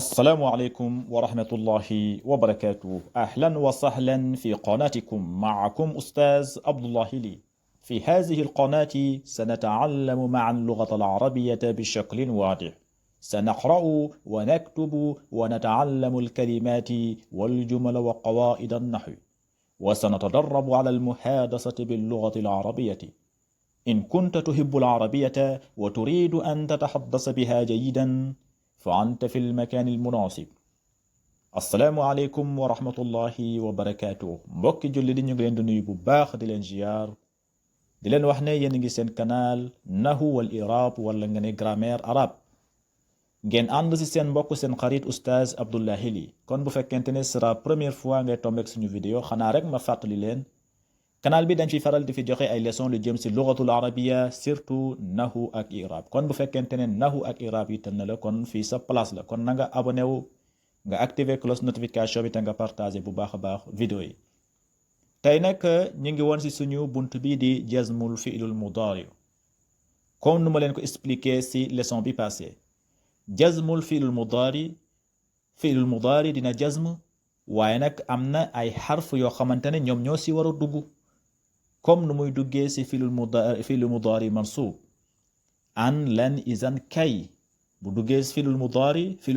السلام عليكم ورحمة الله وبركاته. أهلا وسهلا في قناتكم. معكم أستاذ عبد الله لي. في هذه القناة سنتعلم معا اللغة العربية بشكل واضح. سنقرأ ونكتب ونتعلم الكلمات والجمل وقواعد النحو، وسنتدرب على المحادثة باللغة العربية. إن كنت تحب العربية وتريد أن تتحدث بها جيدا فأنت في المكان المناسب. assalaamu aleykum wa rahmatullahi wa barakaatu. mbokki julli di ñu ngi leen di nuyu bu baax di leen ziyaar di leen wax ne yéen ngi seen canal nahu wal irab wala nga ne grammaire arabe. ngeen ànd si seen mbokk seen xarit oustaz Abdoulaye Ly. kon bu fekkente ne sera première fois ngay tombeek suñu vidéo xanaa rek ma fàttali leen canal bi dañ fi faral di fi joxe ay leçon lu jëm si lugatul arabiya, surtout nahu ak irab. kon bu fekkente ne nahu ak irab yi tën na la kon fii sa place la. kon na nga abonné wu nga activer cloche notification bi te nga partagé bu baax a baax vidéo yi. tey nag ñu ngi woon si suñu bunt bi di jazmul fi'lul mudari. comme nu ma leen ko expliqué si leçon bi passé, jazmul fi'lul mudari dina jazm, waaye nag am na ay xarf yoo xamante ne ñoom ñoo si war a dugg, comme nu muy duggee si fi'lul mudari mansub an lan izan kay. bu duggee si fi'lul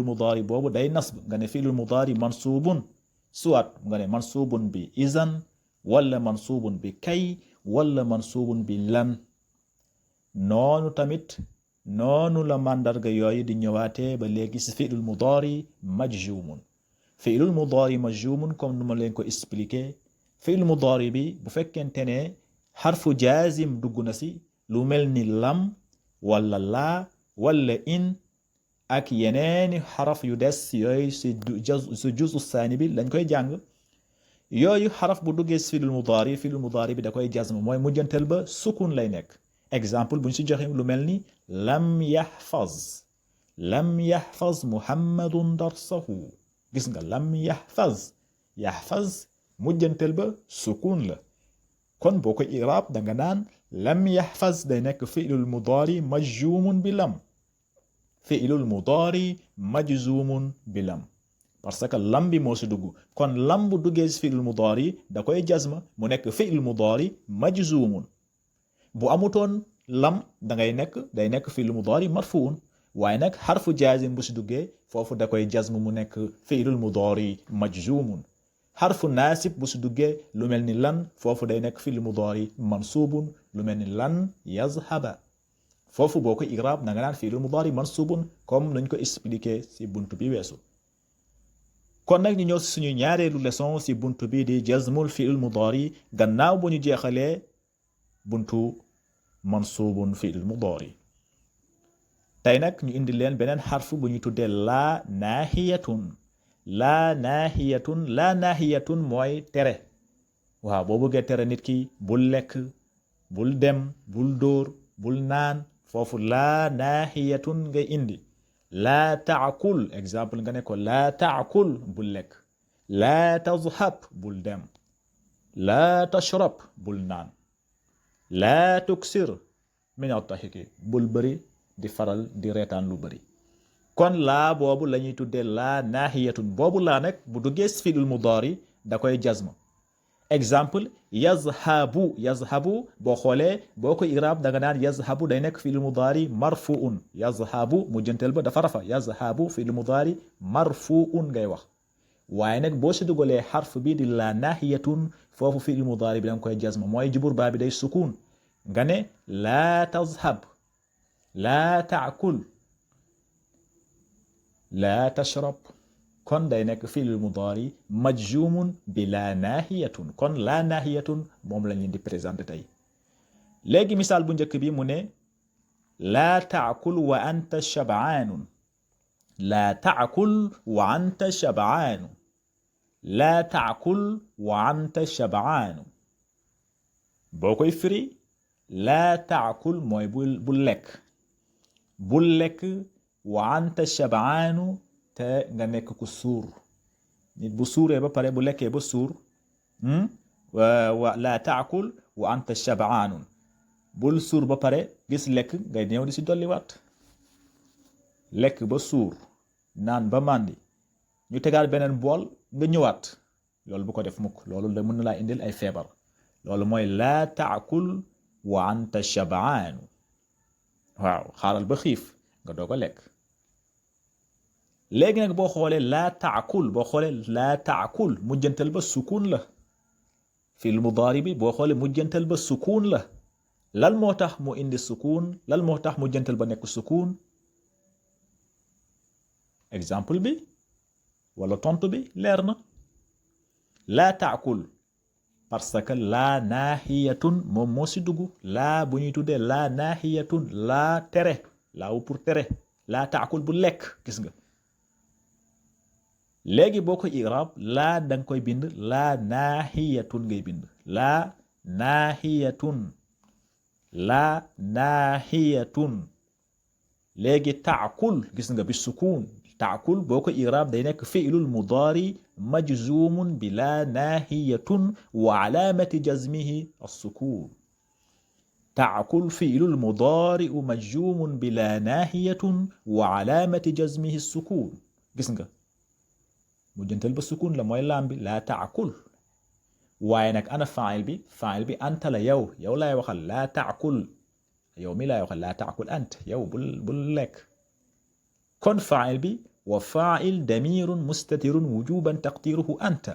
mudari boobu day nasb nga ne fi'lul mudari mansubun, soit nga ne mansubun bi izan wala mansubun bi kay wala mansubun bi lan. noonu tamit noonu la màndarga yooyu di ñëwaatee ba léegi si fi'lul mudari majzumun. fi'lul mudari majzumun comme nu ma leen ko expliqué, fi'lul mudari bi bu fekkente ne xarfu jaazim dugg na si lu mel ni lam wala laa wala in ak yeneeni xaraf yu des yooyu si juzu saani bi lañ koy jàng. yooyu xaraf bu duggee si fi'lul mudari bi da koy jazm, mooy mujjantel ba sukun lay nekk. exemple buñ si joxe lu mel ni lam yaxfaz muhammadun darsahu. gis nga lam yaxfaz mujjantel ba sukun la. kon boo ko iraab da nga naan lam yaxfaz day nekk fi'lul mudari majzumun bi lam. fi'lul mudari majzumun bi lam parce que lam bi moo si dugg. kon lam bu duggee si fi'lul mudari da koy jazma mu nekk fi'lul mudari majzumun. bu amutoon lam day nekk fi'lul mudari marfuun, waaye nag xarfu jaazim bu si duggee foofu da koy jazm mu nekk fi'lul mudari majzumun. xarfu naasib bu si duggee lu mel ni lan foofu day nekk fi'lul mudari mansubun, lu mel ni lan yazhaba. foofu boo ko iraab na nga naan fi'lul mudari mansubun comme nañ ko expliqué si buntu bi weesu. kon nag ñu ñëw si suñu ñaareelu leçon si buntu bi di jazmul fi'lul mudari gannaaw bu ñu jeexalee buntu mansubun fi'lul mudari. tey nag ñu indi leen beneen xarfu bu ñu tuddee laa naahiyatun mooy tere. waaw boo bëggee tere nit ki bul lekk, bul dem, bul dóor, bul naan, foofu laa naahiyatun ngay indi. laa taakul, exemple nga ne ko laa taakul bul lekk. laa tazhab bul dem. laa tashrab bul naan. laa tuksir min at-tahiki bul bëri di faral di reetaan lu bëri. kon laa boobu la ñuy tuddee laa naahiyatun. boobu laa nag bu duggee si fi'lul mudari da koy jazma. exemple yazhabu boo xoolee boo ko iraab da nga naan yazhabu day nekk fi'lul mudari marfuun. yazhabu mujjantel ba dafa rafa. yazhabu fi'lul mudari marfuun ngay wax. waaye nag boo si dugalee xarf bi di laa naahiyatun foofu fi'lul mudari bi da nga koy jazma, mooy jubur baa bi day sukun. nga ne laa tazhab, laa taakul, laa tashrab. kon day nekk fi'lul mudari majzumun bi laa naahiyatun. kon laa naahiyatun moom lañ leen di présenté tey. léegi misaal bu njëkk bi mu ne laa taakul wa anta shabaanun. laa taakul wa anta shabaanu. laa taakul wa anta shabaanu. boo koy firi laa taakul mooy bul lekk. bul lekk wa anta shabaanu te nga nekk ku suur. nit bu suuree ba pare bu lekkee ba suur wa laa taakul wa anta shabaanun. bul suur ba pare gis lekk ngay ñëw di si dolliwaat. lekk ba suur naan ba màndi ñu tegaat beneen bool nga ñëwaat loolu bu ko def mukk loolu da mën na laa indil ay feebar loolu mooy laa taakul wa anta shabaanu waaw xaaral ba xiif nga doog a lekk léegi nag boo xoolee laa taakul mujjantal ba sukun la fil mudaari bi boo xoolee mujjantal ba sukun la lan moo tax mu indi sukun lan moo tax mujjantal ba nekk sukun exemple bi wala tontu bi leer na laa taakul parce que laa naahiyatun moom moo si dugg laa bu ñuy tuddee laa naahiyatun laa tere laawu pour tere laa taakul bu lekk gis nga léegi boo ko iraab laa danga koy bind laa naahiyatun ngay bind laa naahiyatun léegi taakul gis nga bi sukun taakul boo ko iraab day nekk fi'lul mudaari majzumun bi laa naahiyatun wa alaamati jazmihi as-sukun taakul fi'lul mudaari majzumun bi laa naahiyatun wa alaamati jazmihi as-sukun gis nga mujjantal ba sukun la mooy laam bi laa taakul waaye nag ana faa'il bi anta la yow laay waxal laa taakul yow mi laay waxal laa taakul ant yow bul lekk kon faa'il bi wa faa'il damirun mustatirun wujuban taqdiruhu anta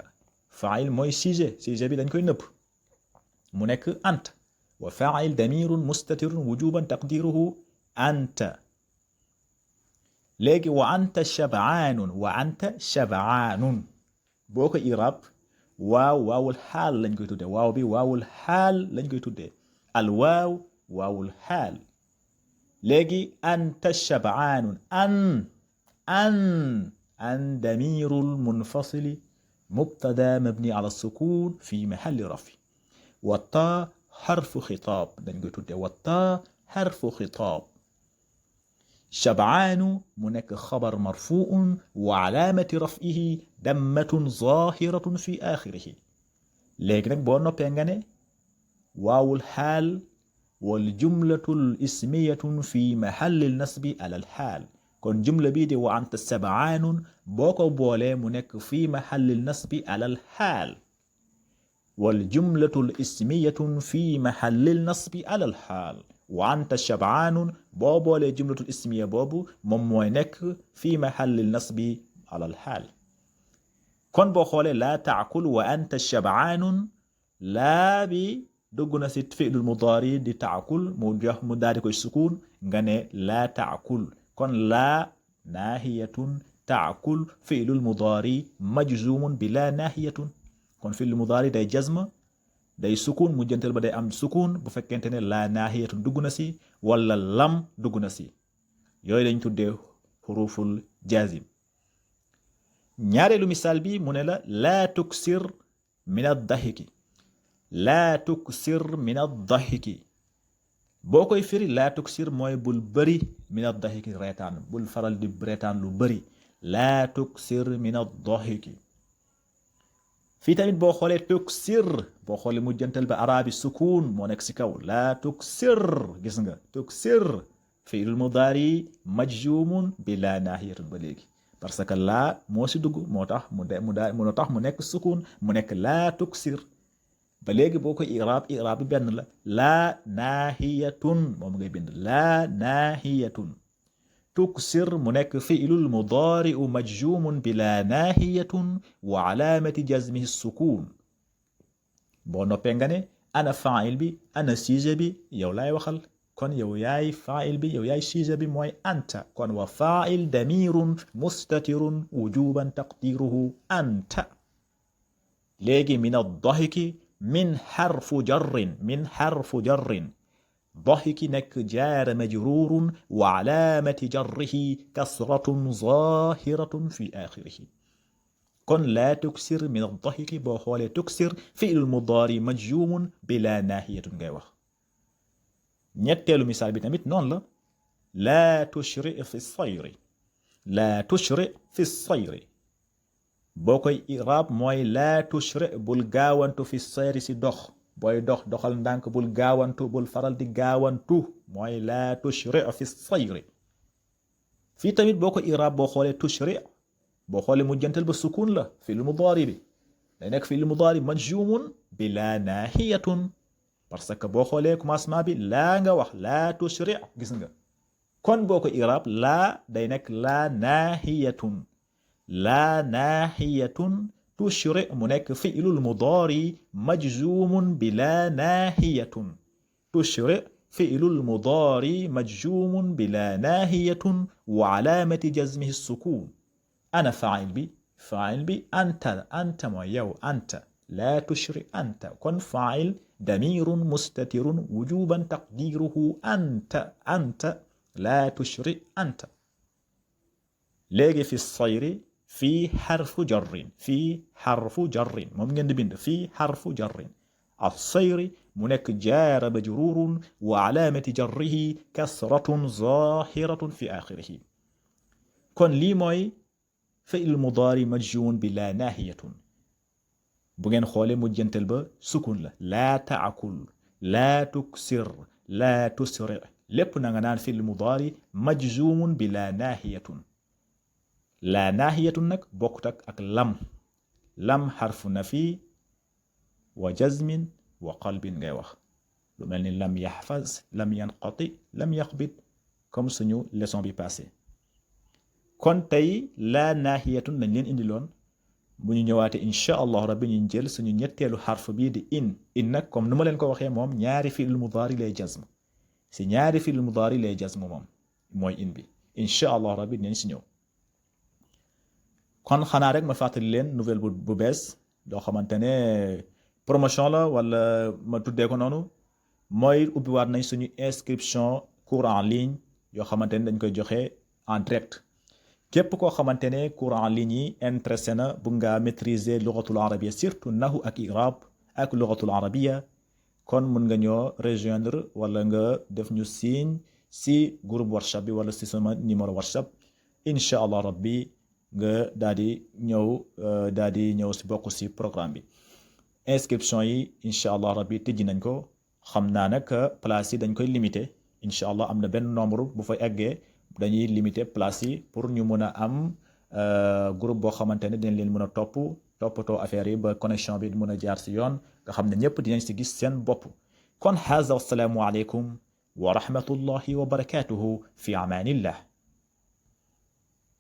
faa'il mooy sujet bi dañ koy nëpp mu nekk anta wa faa'il damirun mustatirun wujuban taqdiruhu anta léegi wa anta shabaanun boo ko irab waawul xaal lañ koy tuddee waaw bi waawul xaal lañ koy tuddee al waawul xaal léegi anta shabaanun an damirul munfasili mubtada mabni ala sukun fi mahalli rafi wa taa xarfu xitaab dañ koy tuddee wa taa xarfu xitaab shabaanu mu nekk xabar marfuun wa alaamati raf'ihi dammatun zaahiratun fi aaxirihi léegi nag boo noppee nga ne waawul xaal wal jumlatul ismiyatun fi mahallil nasbi alal xaal kon jumla bii di wa anta shabaanun boo ko boolee mu nekk fi mahallil nasbi alal xaal wal jumlatul ismiyatun fi mahallil nasbi alal xaal wa anta shabaanun boo boolee jumlatul ismiya boobu moom mooy nekk fi mahallil nasbi alal xaal kon boo xoolee laa taakul wa anta shabaanun laa bi dugg na si fi'lul mudaari di taakul mu daal di koy sukun nga ne laa taakul kon laa naahiyatun taakul fi'lul mudaari majzumun bi laa naahiyatun kon fi'lul mudaari day jazma day sukun mu jëntal ba day am sukun bu fekkente ne laa naahiyatun dugg na si wala lam dugg na si yooyu lañ tuddee xuruful jaazim ñaareelu misaal bi mu ne la laa tuksir min ad-dahiki boo koy firi laa tuksir mooy bul bëri min ad-dahiki reetaan bul faral di reetaan lu bëri laa tuksir min ad-dahiki fii tamit boo xoolee tuksir boo xoolee mu jëntal ba arabi sukun moo nekk si kaw laa tuksir gis nga tuksir fi'l mudaari majzumun bi laa naahiyatun ba léegi parce que laa moo si dugg moo tax mu nekk sukun mu nekk laa tuksir ba léegi boo ko iraab bi benn la laa naahiyatun moom ngay bind laa naahiyatun tuksir mu nekk fi'lul mudaari'u majzumun bi laa naahiyatun wa alaamati jazmihi sukun boo noppee nga ne ana faa'il bi ana sujet bi yow laay waxal kon yow yaay faa'il bi yow yaay sujet bi mooy anta kon wa faa'il damirun mustatirun wujuban taqdiruhu anta léegi min ad-dahiki min xarfu jarrin dahiki nekk jaara majruurun wa alaamati jarrihi kasratun zaahiratun fi aaxirihi kon laa tuksir min ad-dahiki boo xoolee tuksir fi'lul mudaari majzuumun bilaa naahiyatun ngay wax ñetteelu misaal bi tamit noonu la laa tushri fi sayri boo koy iraab mooy laa tushri bul gaawantu fi sayri si dox booy doxal ndànk bul gaawantu bul faral di gaawantu mooy laa tushri fi sayri fii tamit boo ko iraab boo xoolee tushri boo xoolee mujjantal ba sukun la fi'l mudaari bi day nekk fi'l mudaari majzumun bi laa naahiyatun parce que boo xoolee commencement bi laa nga wax laa tushri gis nga kon boo ko iraab laa day nekk laa naahiyatun laa naahiyatun tushri mu nekk fi'lul mudaari majzumun bi laa naahiyatun tushri fi'lul mudaari majzumun bi laa naahiyatun wa alaamati jazmihi sukun ana faa'il bi anta mooy yow anta laa tushri anta kon faa'il damirun mustatirun wujuban taqdiruhu anta laa tushri anta léegi fi sayri fii xarfu jarrin moom ngeen di bind fii xarfu jarrin as-sayri mu nekk jaara majruurun wa alaamati jarrihi kasratun zaahiratun fi aaxirihi kon lii mooy fi'l mudaari majzuum bi laa naahiyatun bu ngeen xoolee mujjantal ba sukun la laa taakul laa tuksir laa tusri lépp na nga naan fi'l mudaari majzuumun bi laa naahiyatun laa naahiyatun nag bokkut ak lam xarfu nafi wa jazmin wa qalbin ngay wax lu mel ni lam yaxfaz lam yanqati lam yaxbit comme suñu leçon bi passé kon tey laa naahiyatun lañ leen indiloon bu ñu ñëwaatee incha allah rabbi ñu jël suñu ñetteelu xarf bii di in nag comme nu ma leen ko waxee moom ñaari fi'l mudaari lay jazm si ñaari fi'l mudaari lay jazm moom mooy in bi incha allah rabbi dinañ si ñëw kon xanaa rek ma fàttali leen nouvelle bu bees doo xamante ne promotion la wala ma tuddee ko noonu mooy ubbiwaat nañ suñu inscription cours en ligne yoo xamante ne dañ koy joxe en direct képp koo xamante ne cours en ligne yi intéressé na bu nga maîtriser lugatul arabia surtout nahu ak irab ak lugatul arabia kon mun nga ñoo rejoindre wala nga def ñu signe si groupe WhatsApp bi wala si sama numéro WhatsApp incha allah rabbi nga daal di ñëw si bokk si programme bi inscription yi incha allah rabbi tëjji nañ ko xam naa nag place yi dañ koy limité incha allah am na benn nombre bu fay eggee dañuy limité place yi pour ñu mën a am groupe boo xamante ne dinañ leen mën a toppatoo affaire yi ba connexion bi mën a jaar si yoon nga xam ne ñëpp dinañ si gis seen bopp kon haza wassalaamu aleykum wa rahmatullahi wa barakatuhu fi amaanillah